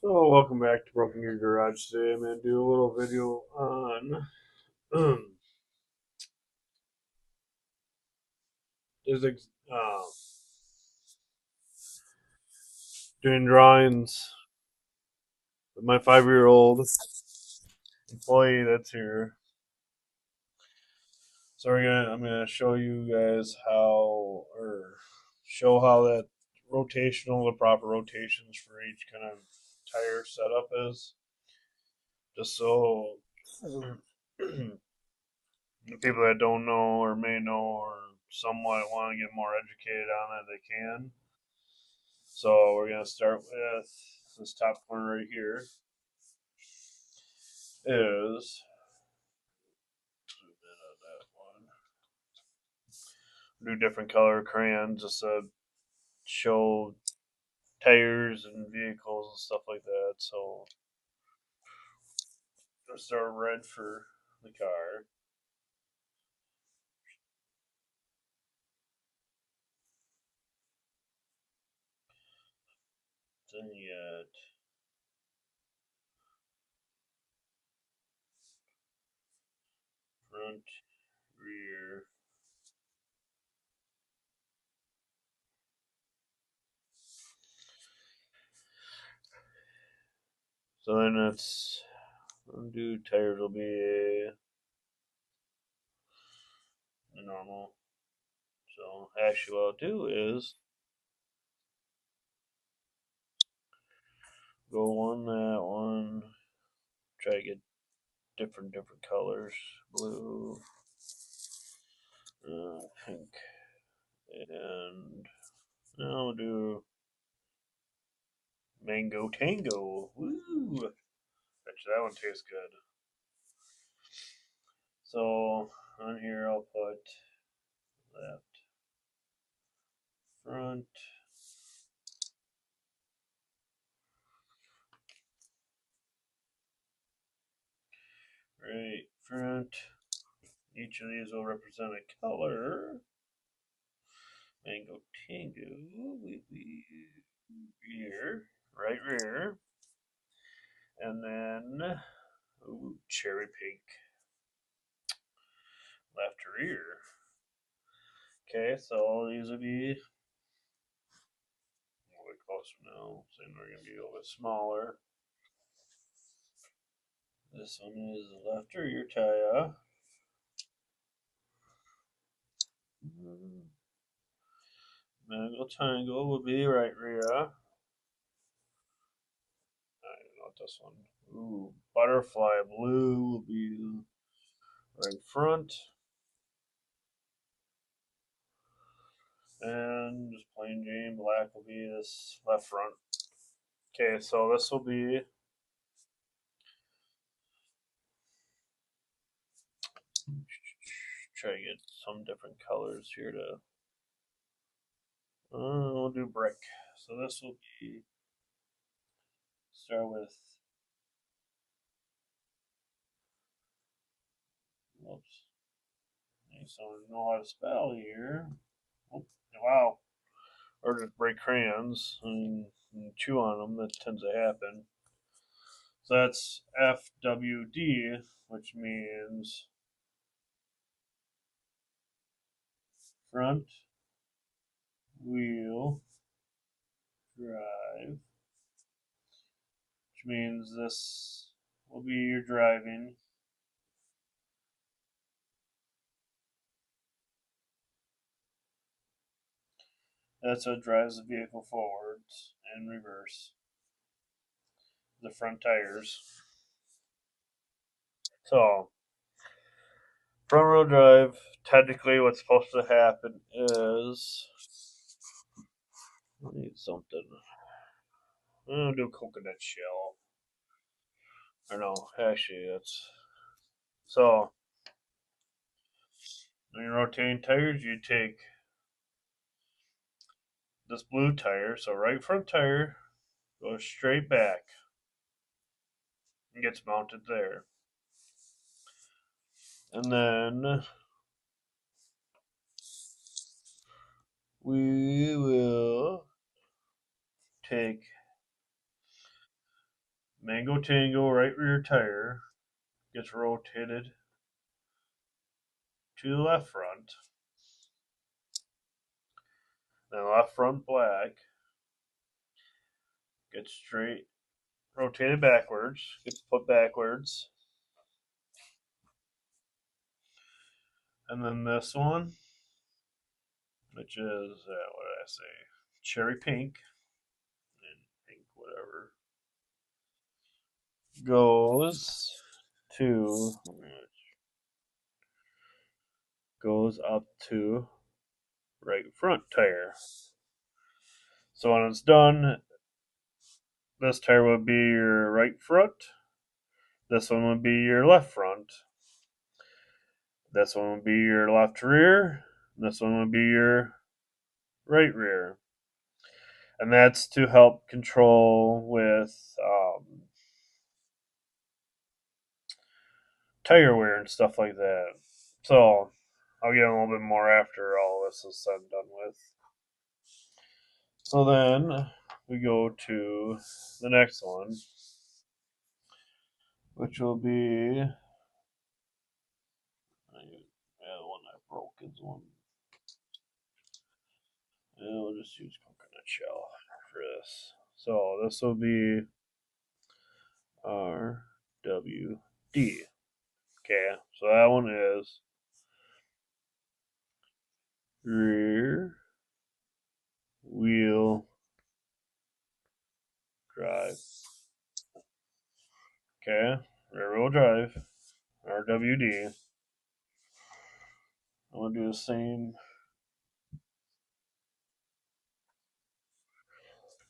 So, welcome back to Broken Gear Garage. Today, I'm going to do a little video on physics, doing drawings with my 5-year-old employee that's here. So, I'm gonna show you guys how, or show how that the proper rotations for each kind of tire setup is, just so the people that don't know or may know or somewhat want to get more educated on it, they can. So we're gonna start with this top corner right here. Is do different color crayons just to show tires and vehicles and stuff like that. So let's start red for the car. Then you got front, rear. So then it's undo tires will be a normal. So actually, what I'll do is go on that one. Try to get different colors, blue, pink, and now we'll do mango tango. Woo! Bet you that one tastes good. So on here I'll put left, front, right, front. Each of these will represent a color. Mango tango, rear, right rear, and then cherry pink, left rear. Okay, so all these will be a little bit closer now. So they're going to be a little bit smaller. This one is the left rear tire. Mango tango will be right rear. I don't know what this one. Ooh, butterfly blue will be right front. And just plain Jane black will be this left front. Okay, so this will be try to get some different colors here to. We'll do brick. So this will be start with. Oops. So I know how to spell here. Oh, wow. Or just break crayons and chew on them. That tends to happen. So that's FWD, which means front wheel drive, which means this will be your driving. That's what drives the vehicle forwards and reverse. The front tires. So, front wheel drive, technically what's supposed to happen is. I need something. I'm going to do coconut shell. Or no, actually, that's. So, when you're rotating tires, you take this blue tire, so right front tire goes straight back and gets mounted there. And then we will take Mango Tango right rear tire gets rotated to the left front. Then left front black gets straight rotated backwards, gets put backwards. And then this one, which is, what did I say? Cherry pink and pink, whatever, to goes up to right front tire. So when it's done, this tire would be your right front. This one would be your left front. This one would be your left rear. This one would be your right rear. And that's to help control with tire wear and stuff like that. So I'll get a little bit more after all this is said and done with. So then we go to the next one, which will be the one I broke is one. We'll just use coconut shell for this. So this will be RWD. Okay, so that one is rear wheel drive. Okay, rear wheel drive, RWD. I'm gonna do the same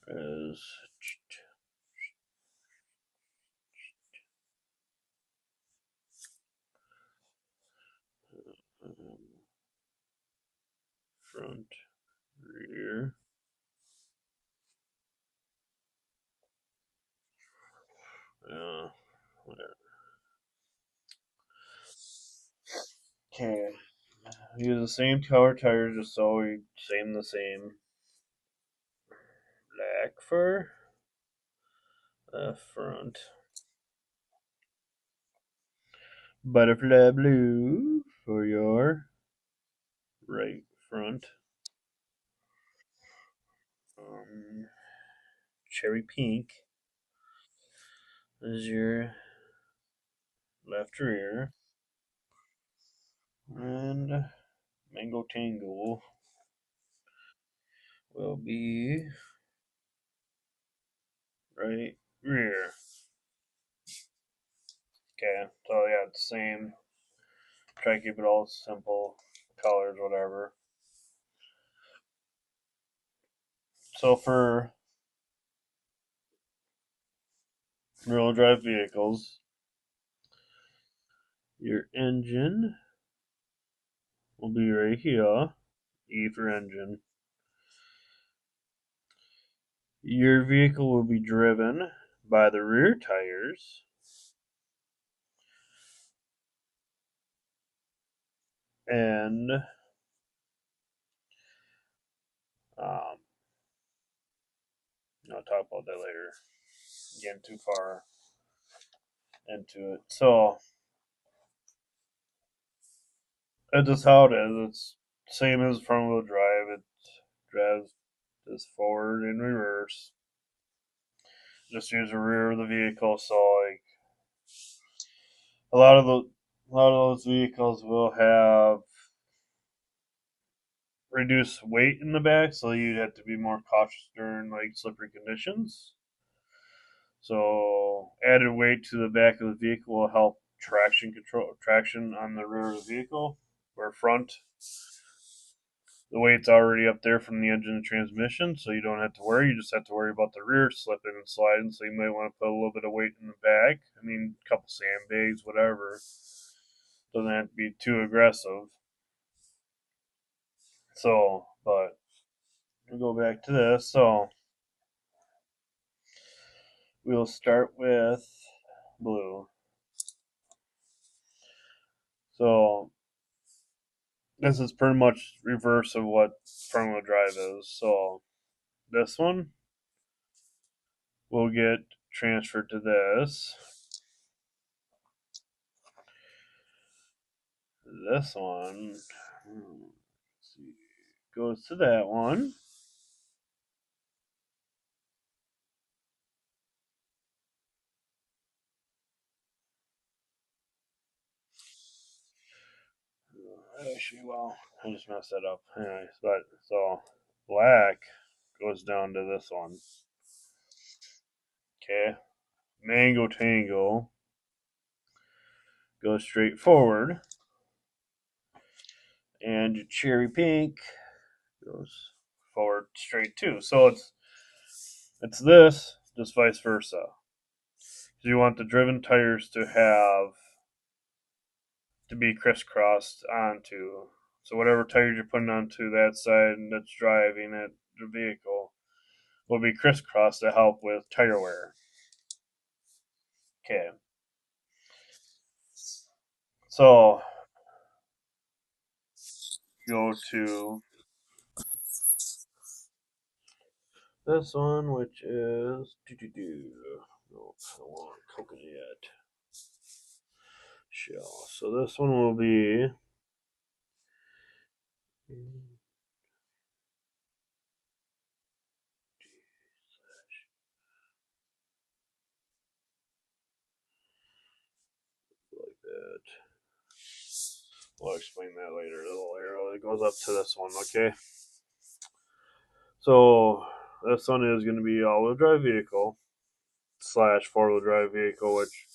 as front, rear. Whatever. Okay, use the same color tires just so we the same. Black for the front. Butterfly blue for your right front. Cherry pink is your left rear. And Mango Tango will be right rear. Okay, so yeah, it's the same. Try to keep it all simple, colors, whatever. So for rear-wheel drive vehicles, your engine will be right here. E for engine. Your vehicle will be driven by the rear tires and um, I'll talk about that later. Getting too far into it. So that's just how it is. It's same as front wheel drive. It drives this forward and reverse. Just use the rear of the vehicle. So like a lot of those vehicles will have reduced weight in the back, so you'd have to be more cautious during like slippery conditions. So added weight to the back of the vehicle will help traction on the rear of the vehicle. Where front, the weight's already up there from the engine and transmission, so you don't have to worry. You just have to worry about the rear slipping and sliding. So you might want to put a little bit of weight in the back. I mean, a couple sandbags, whatever. Doesn't have to be too aggressive. So, but we'll go back to this. So we'll start with blue. So this is pretty much reverse of what front wheel drive is. So this one will get transfer to this. This one goes to that one. Actually, well, I just messed that up. Anyways, but so black goes down to this one. Okay. Mango Tango goes straight forward. And your cherry pink goes forward straight too. So it's this, just vice versa. So you want the driven tires to be crisscrossed onto. So whatever tires you're putting onto that side and that's driving it, the vehicle will be crisscrossed to help with tire wear. Okay. So go to this one, which is no, I don't want coconut shell. So this one will be like that. We'll explain that later. The little arrow that goes up to this one, okay? So this one is going to be all-wheel drive vehicle slash four-wheel drive vehicle, which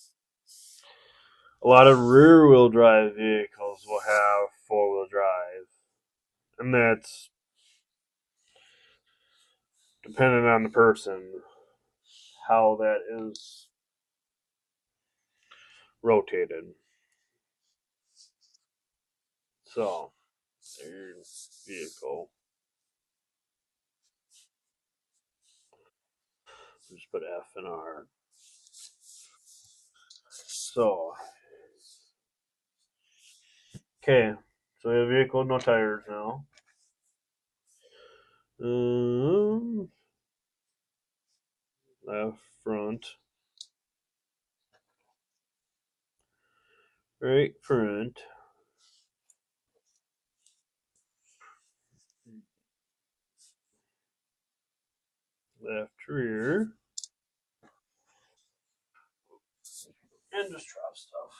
a lot of rear-wheel drive vehicles will have four-wheel drive, and that's dependent on the person how that is rotated. So your vehicle. Just put F and R. So okay, so we have a vehicle, no tires now. Left front, right front, left rear, and just drop stuff.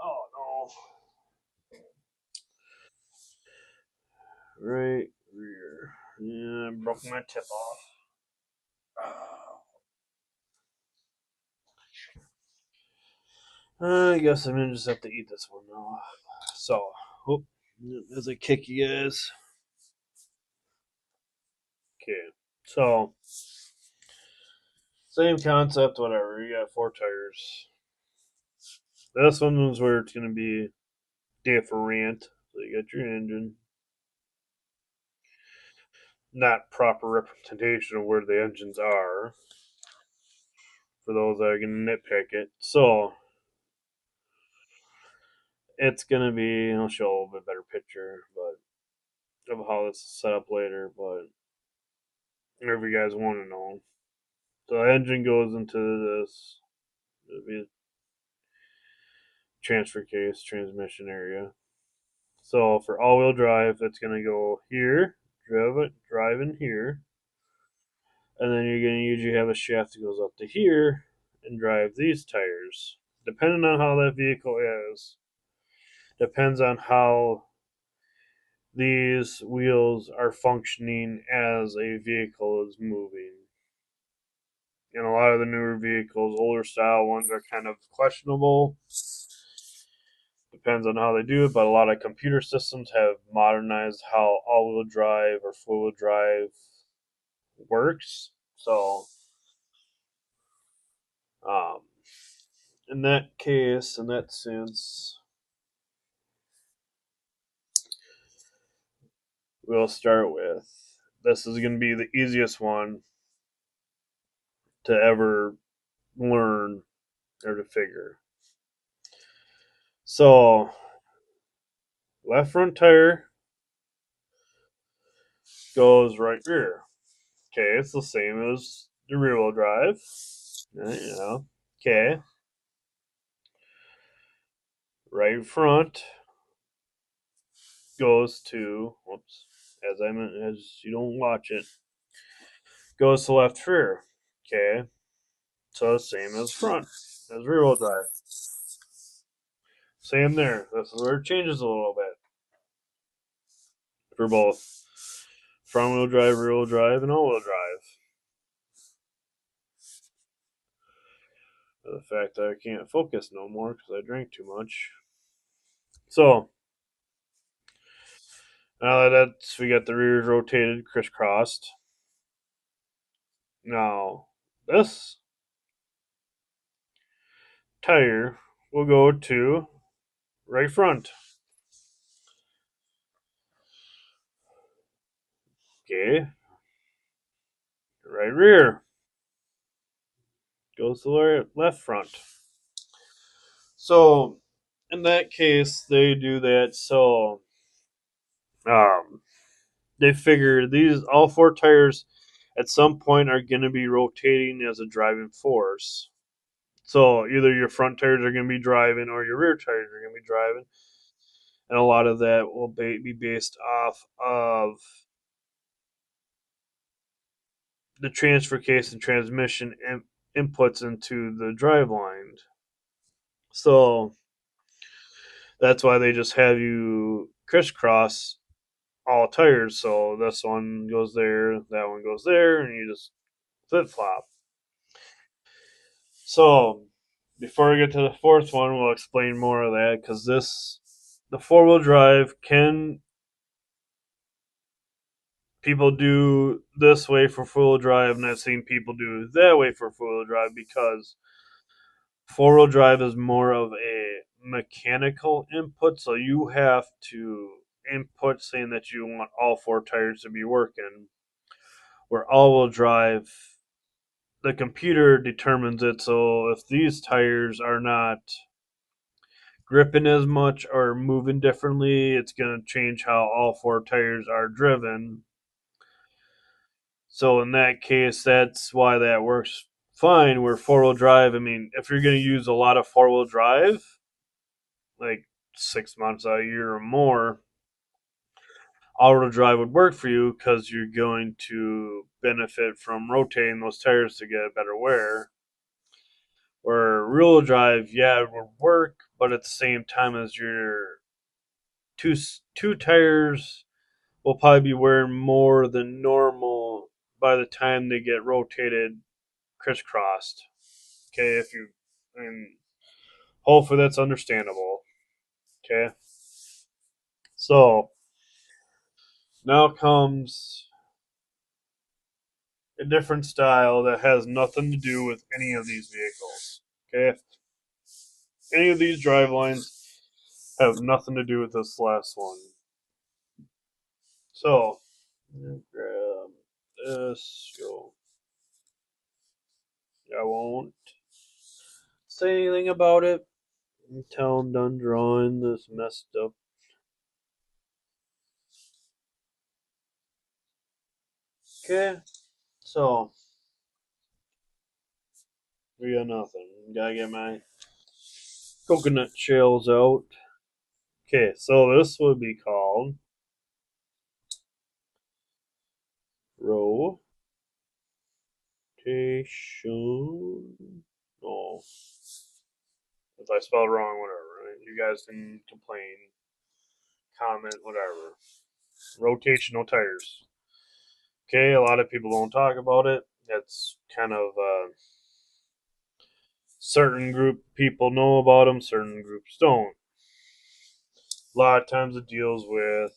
Oh no. Right rear. Yeah, I broke my tip off. I guess I'm gonna just have to eat this one now. So, oh, as I kick you guys. Okay, so same concept, whatever. You got four tires. This one is where it's gonna be different. So you got your engine, not proper representation of where the engines are for those that are going to nitpick it. So it's going to be, I'll show a little bit better picture, but of how this is set up later. But whatever you guys want to know. So the engine goes into this. It'll be a transfer case, transmission area. So for all-wheel drive, it's going to go here, drive in here, and then you're going to usually have a shaft that goes up to here and drive these tires. Depending on how that vehicle is, depends on how these wheels are functioning as a vehicle is moving. And a lot of the newer vehicles, older style ones, are kind of questionable. Depends on how they do it, but a lot of computer systems have modernized how all-wheel drive or four-wheel drive works. So, um, in that case, in that sense, we'll start with this is going to be the easiest one to ever learn or to figure. So, left front tire goes right rear. Okay, it's the same as the rear wheel drive. You know. Okay. Right front goes to, whoops, as you don't watch it, goes to left rear. Okay. So same as front, as rear wheel drive. Same there. This is where it changes a little bit for both front wheel drive, rear wheel drive, and all wheel drive. The fact that I can't focus no more because I drank too much. So now that's we got the rears rotated, crisscrossed. Now this tire will go to right front. Okay, right rear goes to the left front. So in that case, they do that. So um, they figure these all four tires at some point are going to be rotating as a driving force. So either your front tires are going to be driving or your rear tires are going to be driving, and a lot of that will be based off of the transfer case and transmission inputs into the drive line. So that's why they just have you crisscross all tires. So this one goes there, that one goes there, and you just flip flop. So before we get to the fourth one, we'll explain more of that because the four wheel drive can people do this way for four wheel drive, and I've seen people do that way for four wheel drive because four wheel drive is more of a mechanical input, so you have to input saying that you want all four tires to be working. Where all wheel drive, the computer determines it, so if these tires are not gripping as much or moving differently, it's going to change how all four tires are driven. So in that case, that's why that works fine. Where four wheel drive, I mean, if you're going to use a lot of four wheel drive, like 6 months out of a year or more, all wheel drive would work for you because you're going to benefit from rotating those tires to get a better wear. Where rear wheel drive, yeah, it would work, but at the same time as your two two tires will probably be wearing more than normal by the time they get rotated crisscrossed. Okay, if you and hopefully that's understandable. Okay, so now comes a different style that has nothing to do with any of these vehicles. Okay, any of these drive lines have nothing to do with this last one. So grab this. Go. I won't say anything about it until I'm done drawing this messed up. Okay, so we got nothing. Gotta get my coconut shells out. Okay, so this would be called rotation. Oh, if I spelled wrong, whatever. Right? You guys can complain, comment, whatever. Rotational tires. Okay, a lot of people don't talk about it. That's kind of certain group people know about them, certain groups don't. A lot of times it deals with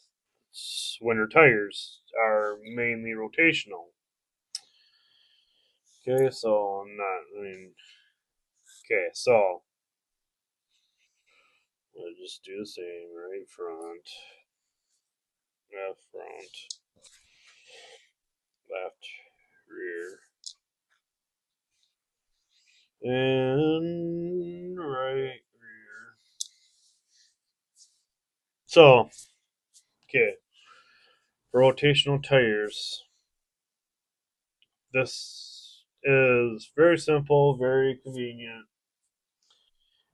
winter tires are mainly rotational. Okay, so I'm not. I mean, okay, so we'll just do the same. Right front, left front, left rear, and right rear. So, okay, for rotational tires, this is very simple, very convenient.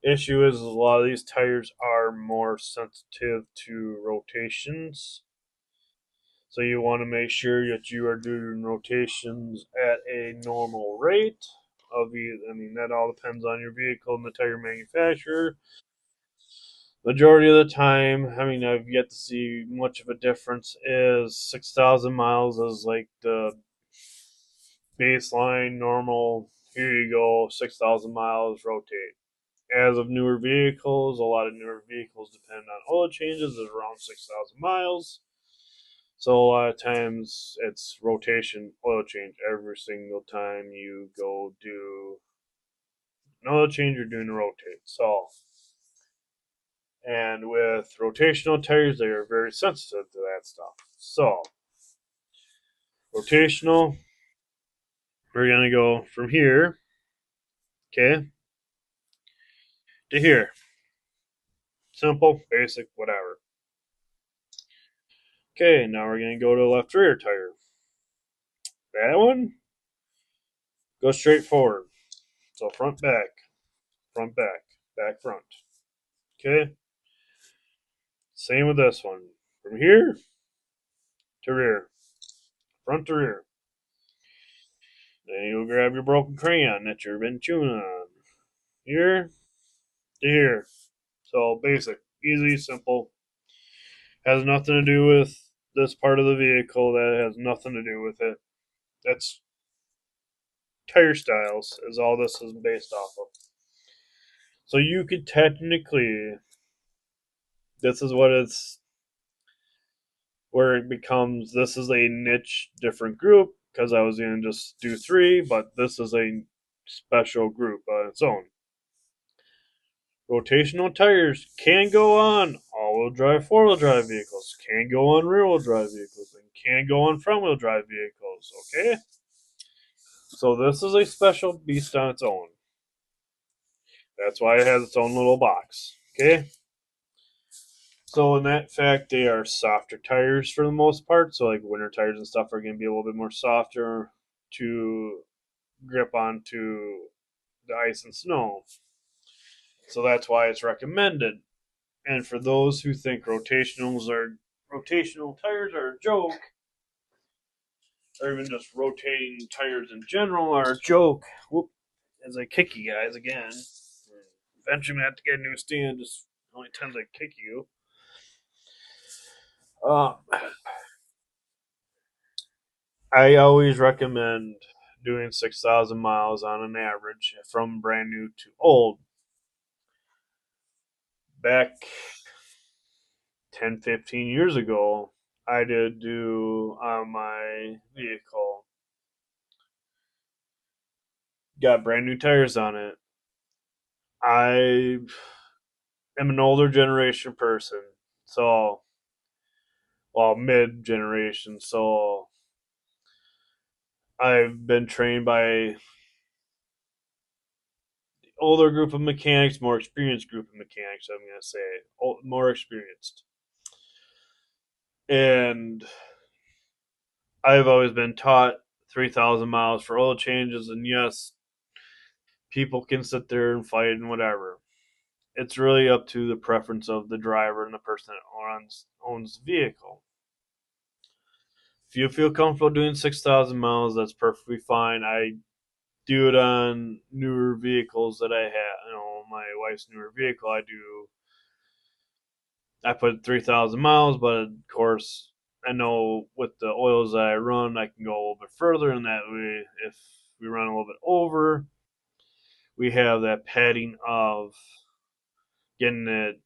Issue is a lot of these tires are more sensitive to rotations. So you want to make sure that you are doing rotations at a normal rate. I mean, that all depends on your vehicle and the tire manufacturer. Majority of the time, I mean, I've yet to see much of a difference. Is 6,000 miles is like the baseline normal. Here you go, 6,000 miles, rotate. As of newer vehicles, a lot of newer vehicles depend on oil changes is around 6,000 miles. So a lot of times it's rotation oil change every single time you go do an oil change, you're doing a rotate. So, and with rotational tires, they are very sensitive to that stuff. So, rotational, we're going to go from here, okay, to here. Simple, basic, whatever. Okay, now we're going to go to the left rear tire. That one, go straight forward. So front, back, back, front. Okay, same with this one. From here to rear, front to rear. Then you'll grab your broken crayon that you've been chewing on. Here to here. So basic, easy, simple. Has nothing to do with this part of the vehicle. That has nothing to do with it. That's tire styles is all this is based off of. So you could technically, this is what it's where it becomes. This is a niche different group because I was going to just do three, but this is a special group on its own. Rotational tires can go on all-wheel drive, four-wheel drive vehicles, can go on rear-wheel drive vehicles, and can go on front-wheel drive vehicles. Okay, so this is a special beast on its own. That's why it has its own little box. Okay, so in that fact, they are softer tires for the most part. So like winter tires and stuff are going to be a little bit more softer to grip onto the ice and snow. So that's why it's recommended. And for those who think rotational tires are a joke, or even just rotating tires in general are a joke, whoop, as I kick you guys again. Eventually, I'm gonna have to get a new stand. Just only times I kick you. Uh, I always recommend doing 6,000 miles on an average from brand new to old. Back 10, 15 years ago, I did do on my vehicle, got brand new tires on it. I am an older generation person, so well, mid generation. So I've been trained by older group of mechanics, more experienced group of mechanics. I'm gonna say more experienced, and I've always been taught 3,000 miles for oil changes. And yes, people can sit there and fight and whatever. It's really up to the preference of the driver and the person that owns the vehicle. If you feel comfortable doing 6,000 miles, that's perfectly fine. I do it on newer vehicles that I have. You know, my wife's newer vehicle, I put 3,000 miles, but of course, I know with the oils that I run, I can go a little bit further, and that way, if we run a little bit over, we have that padding of getting the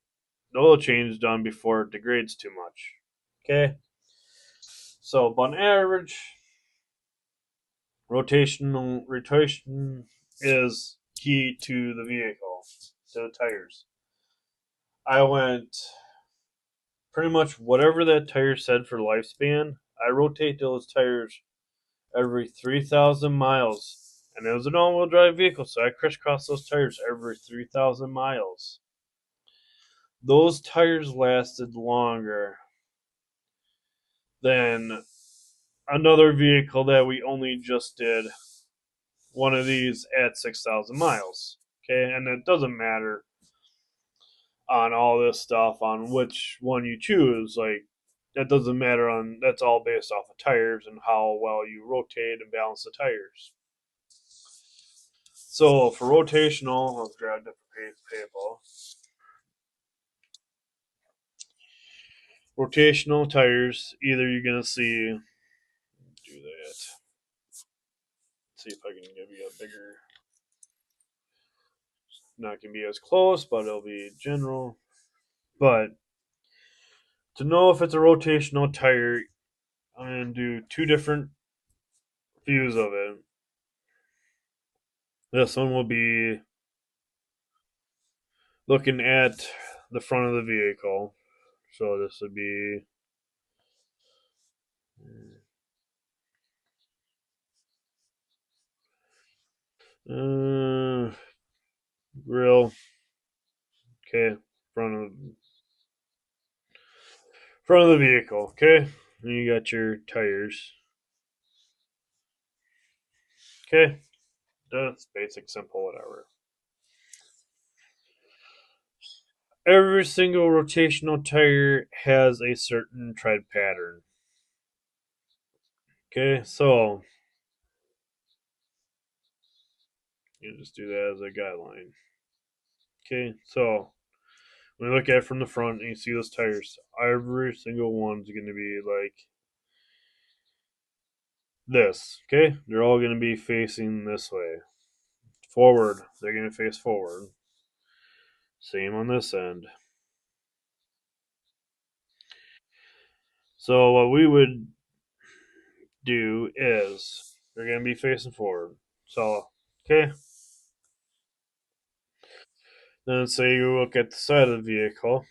oil change done before it degrades too much. Okay, so on average, rotation is key to the vehicle, to the tires. I went pretty much whatever that tire said for lifespan. I rotate those tires every 3,000 miles, and it was an all-wheel drive vehicle, so I crisscrossed those tires every 3,000 miles. Those tires lasted longer than another vehicle that we only just did one of these at 6,000 miles. Okay, and it doesn't matter on all this stuff on which one you choose. Like, that doesn't matter on that's all based off of tires and how well you rotate and balance the tires. So for rotational, let's grab a different paper. Rotational tires, either you're gonna see do that. See if I can give you a bigger. Not gonna be as close, but it'll be general. But to know if it's a rotational tire, I'm gonna do two different views of it. This one will be looking at the front of the vehicle. So this would be uh, grill. Okay, front of front of the vehicle. Okay, and you got your tires. Okay, that's basic, simple, whatever. Every single rotational tire has a certain tread pattern. Okay, so you just do that as a guideline. Okay, so when you look at it from the front and you see those tires, every single one's going to be like this. Okay, they're all going to be facing this way. Forward, they're going to face forward. Same on this end. So what we would do is they're going to be facing forward. So, okay. Then say you look at the side of the vehicle.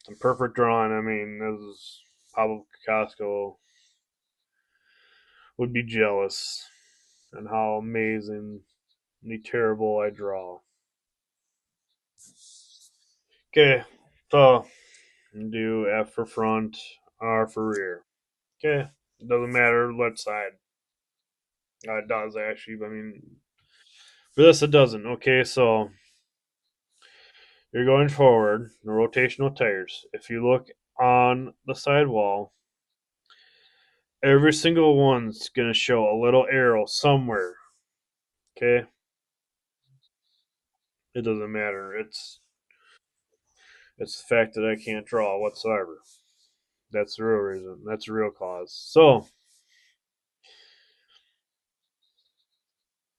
Some perfect drawing. I mean, this is Pablo Picasso would be jealous and how amazingly terrible I draw. Okay, so do F for front, R for rear. Okay, it doesn't matter left side. It does actually, but I mean, for this it doesn't. Okay, so you're going forward, the rotational tires. If you look on the sidewall, every single one's going to show a little arrow somewhere. Okay, it doesn't matter. It's the fact that I can't draw whatsoever. That's the real reason. That's the real cause. So,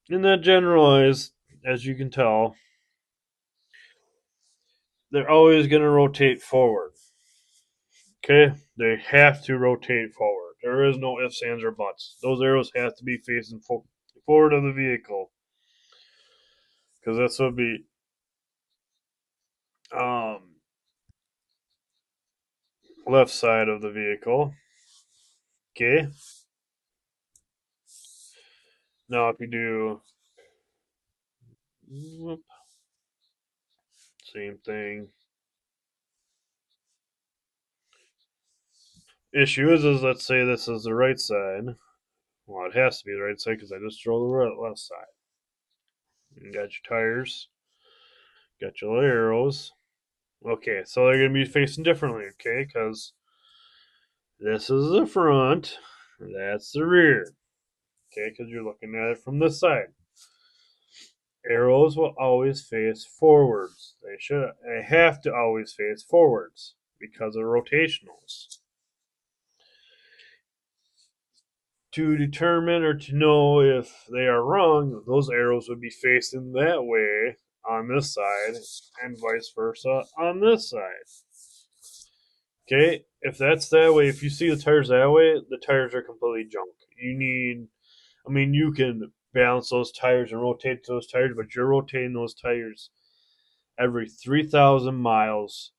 in that generalized, as you can tell, they're always going to rotate forward. Okay? They have to rotate forward. There is no ifs, ands, or buts. Those arrows have to be facing forward of the vehicle. Because this would be um, left side of the vehicle. Okay? Now, if you do whoop, same thing. Issue is let's say this is the right side. Well, it has to be the right side because I just drove the left side. You got your tires, got your little arrows. Okay, so they're going to be facing differently, okay? Because this is the front, that's the rear, okay? Because you're looking at it from this side. Arrows will always face forwards. They have to always face forwards because of rotationals. To determine or to know if they are wrong, those arrows would be facing that way on this side and vice versa on this side. Okay, if that's that way, if you see the tires that way, the tires are completely junk. I mean, you can balance those tires and rotate those tires, but you're rotating those tires every 3,000 miles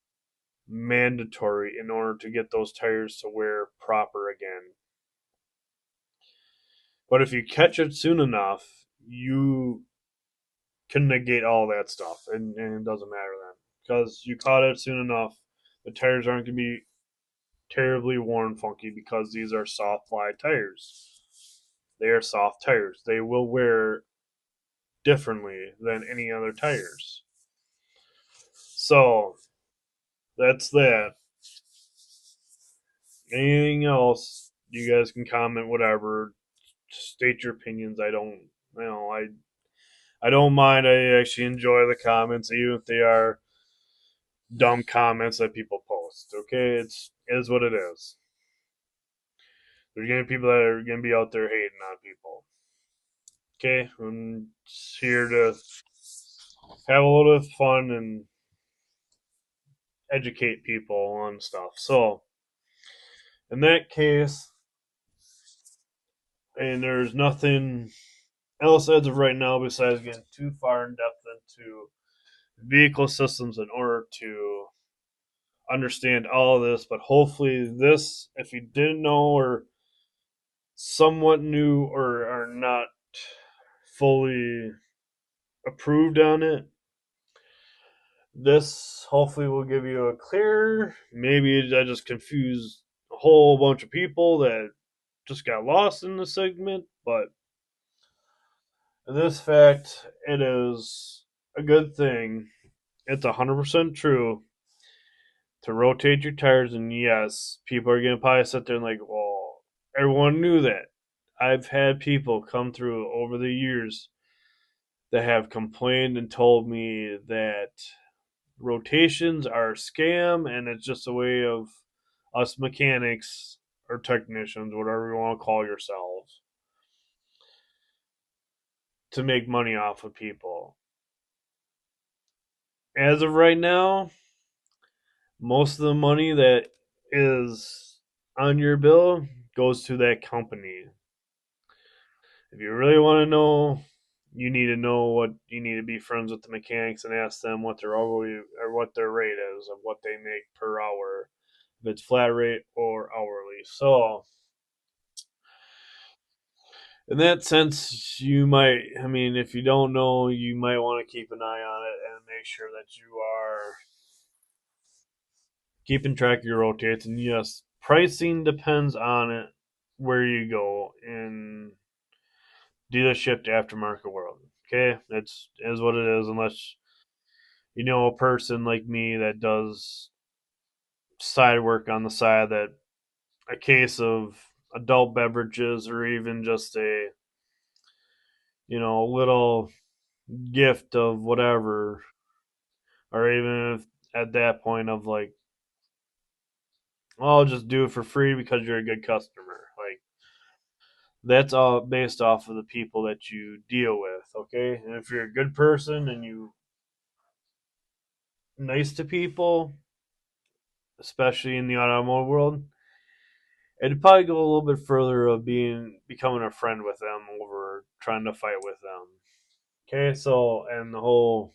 mandatory in order to get those tires to wear proper again. But if you catch it soon enough, you can negate all that stuff, and it doesn't matter then because you caught it soon enough. the tires aren't going to be terribly worn funky because these are soft fly tires. They are soft tires. They will wear differently than any other tires. So that's that. Anything else, you guys can comment whatever. State your opinions. I don't mind. I actually enjoy the comments, even if they are dumb comments that people post. Okay, it is what it is. There's gonna be people that are gonna be out there hating on people. Okay, I'm just here to have a little bit of fun and educate people on stuff. So, in that case, and there's nothing else as of right now besides getting too far in depth into vehicle systems in order to understand all of this. But hopefully, this, if you didn't know or somewhat new or are not fully approved on it, this hopefully will give you a clear. Maybe I just confused a whole bunch of people that just got lost in the segment, but in this fact, it is a good thing. It's 100% true to rotate your tires, and yes, people are gonna probably sit there and like, well, everyone knew that. I've had people come through over the years that have complained and told me that rotations are a scam and it's just a way of us mechanics or technicians, whatever you want to call yourselves, to make money off of people. As of right now, most of the money that is on your bill goes to that company. If you really want to know, you need to know what you need to be friends with the mechanics and ask them what their hourly or what their rate is of what they make per hour, if it's flat rate or hourly. So in that sense, you might, I mean, if you don't know, you might want to keep an eye on it and make sure that you are keeping track of your rotates. And yes, pricing depends on it where you go in dealership to aftermarket world. Okay, that's is what it is. Unless you know a person like me that does side work on the side, that a case of adult beverages or even just a little gift of whatever, or even if at that point of like, well, I'll just do it for free because you're a good customer. Like that's all based off of the people that you deal with, okay? And if you're a good person and you nice to people, especially in the automotive world, it'd probably go a little bit further of becoming a friend with them over trying to fight with them. Okay, so and the whole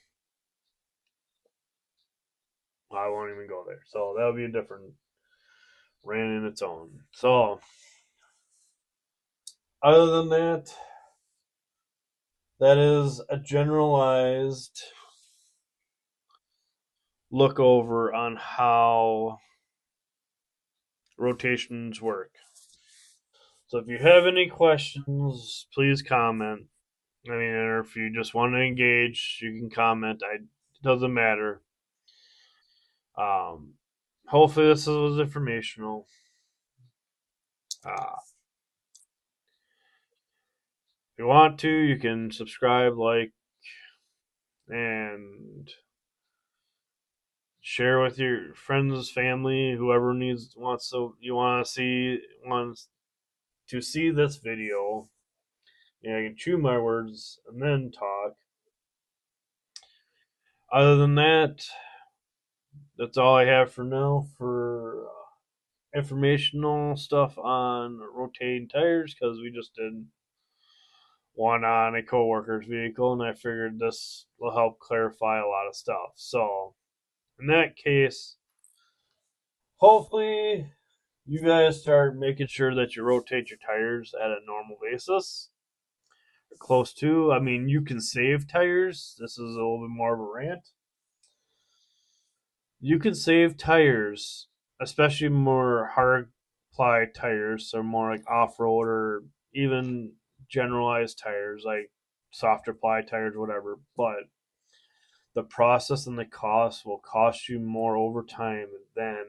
I won't even go there. So that'll be a different rant in its own. So other than that, that is a generalized look over on how rotations work. So if you have any questions, please comment. I mean, or if you just want to engage, you can comment. It doesn't matter. Um, hopefully this was informational. If you want to, you can subscribe, like, and share with your friends, family, whoever wants to see this video. Yeah, I can chew my words and then talk. Other than that, that's all I have for now for informational stuff on rotating tires because we just did one on a coworker's vehicle, and I figured this will help clarify a lot of stuff. So, in that case, hopefully you guys start making sure that you rotate your tires at a normal basis, or close to. I mean, you can save tires. This is a little bit more of a rant. You can save tires, especially more hard ply tires, so more like off road or even generalized tires like softer ply tires, whatever. But the process and the cost will cost you more over time than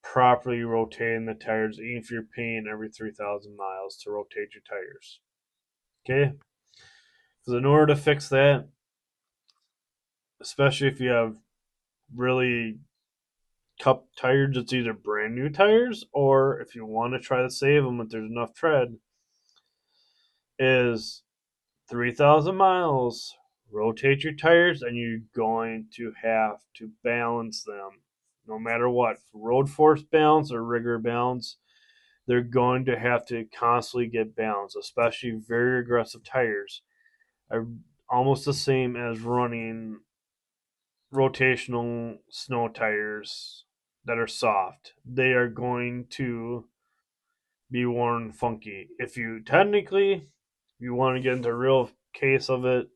properly rotating the tires, even if you're paying every 3,000 miles to rotate your tires. Okay? Because in order to fix that, especially if you have really cup tires, it's either brand new tires or if you want to try to save them if there's enough tread, is 3,000 miles. Rotate your tires and you're going to have to balance them no matter what. Road force balance or rigor balance, they're going to have to constantly get balanced, especially very aggressive tires. Are almost the same as running rotational snow tires that are soft. They are going to be worn funky. If you technically you want to get into a real case of it,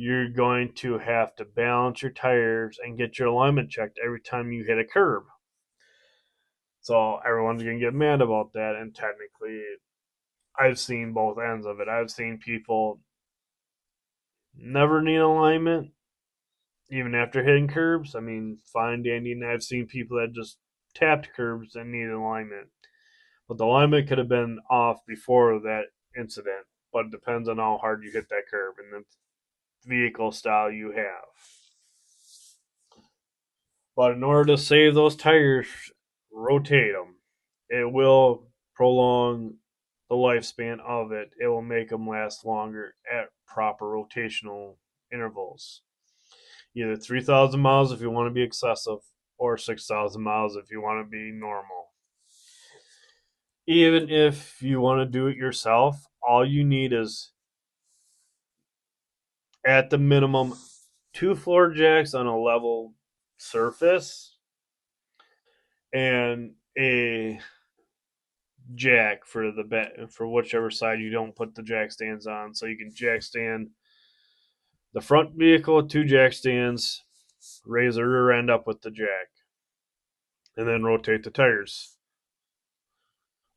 you're going to have to balance your tires and get your alignment checked every time you hit a curb. So everyone's gonna get mad about that, and technically I've seen both ends of it. I've seen people never need alignment, even after hitting curbs. I mean, fine, dandy, and I've seen people that just tapped curbs and needed alignment. But the alignment could have been off before that incident, but it depends on how hard you hit that curb and the vehicle style you have. But in order to save those tires, rotate them. It will prolong the lifespan of it. It will make them last longer at proper rotational intervals. Either 3,000 miles if you want to be excessive, or 6,000 miles if you want to be normal. Even if you want to do it yourself, all you need is, at the minimum, two floor jacks on a level surface and a jack for for whichever side you don't put the jack stands on. So you can jack stand the front vehicle with two jack stands, raise the rear end up with the jack, and then rotate the tires.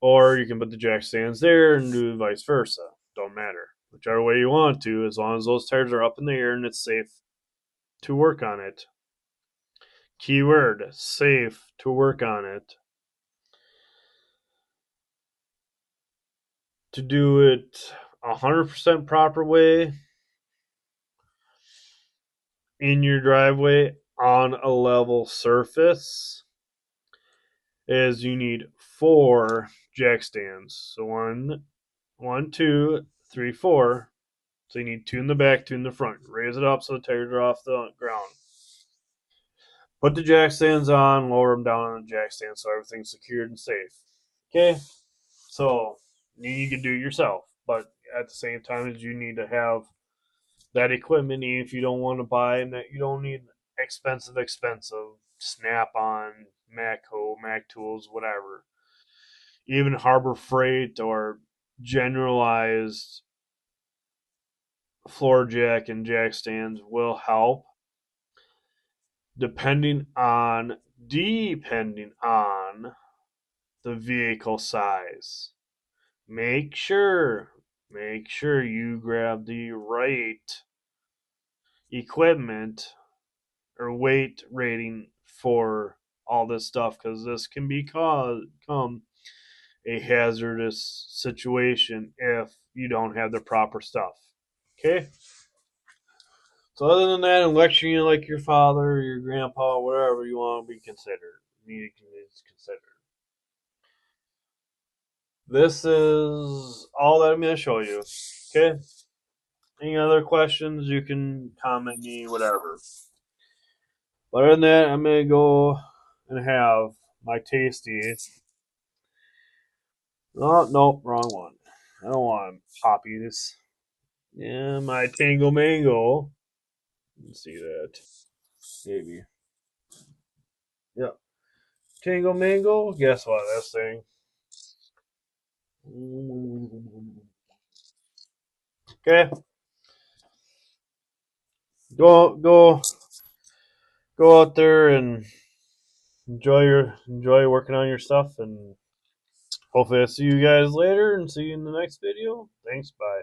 Or you can put the jack stands there and do vice versa. Don't matter. Whichever way you want to, as long as those tires are up in the air and it's safe to work on it. Keyword safe to work on it. To do it 100% proper way in your driveway on a level surface is you need four jack stands. So one, two, three, four. So you need two in the back, two in the front. Raise it up so the tires are off the ground. Put the jack stands on, lower them down on the jack stand so everything's secured and safe. Okay, so you can do it yourself, but at the same time as you need to have that equipment, even if you don't want to buy and that you don't need expensive Snap on, Matco, Mac Tools, whatever. Even Harbor Freight or generalized floor jack and jack stands will help depending on depending on the vehicle size. Make sure you grab the right equipment or weight rating for all this stuff because this can become a hazardous situation if you don't have the proper stuff. Okay? So other than that, and lecturing you like your father, your grandpa, whatever you want to be considered, need to be considered. This is all that I'm going to show you. Okay? Any other questions, you can comment me, whatever. But other than that, I'm going to go and have my tasty. Oh, nope, wrong one. I don't want to copy this. Yeah, my Tango Mango. Let's see that. Maybe. Yep. Tango Mango. Guess what? This thing. Okay. Go go out there and enjoy working on your stuff, and hopefully I see you guys later and see you in the next video. Thanks, bye.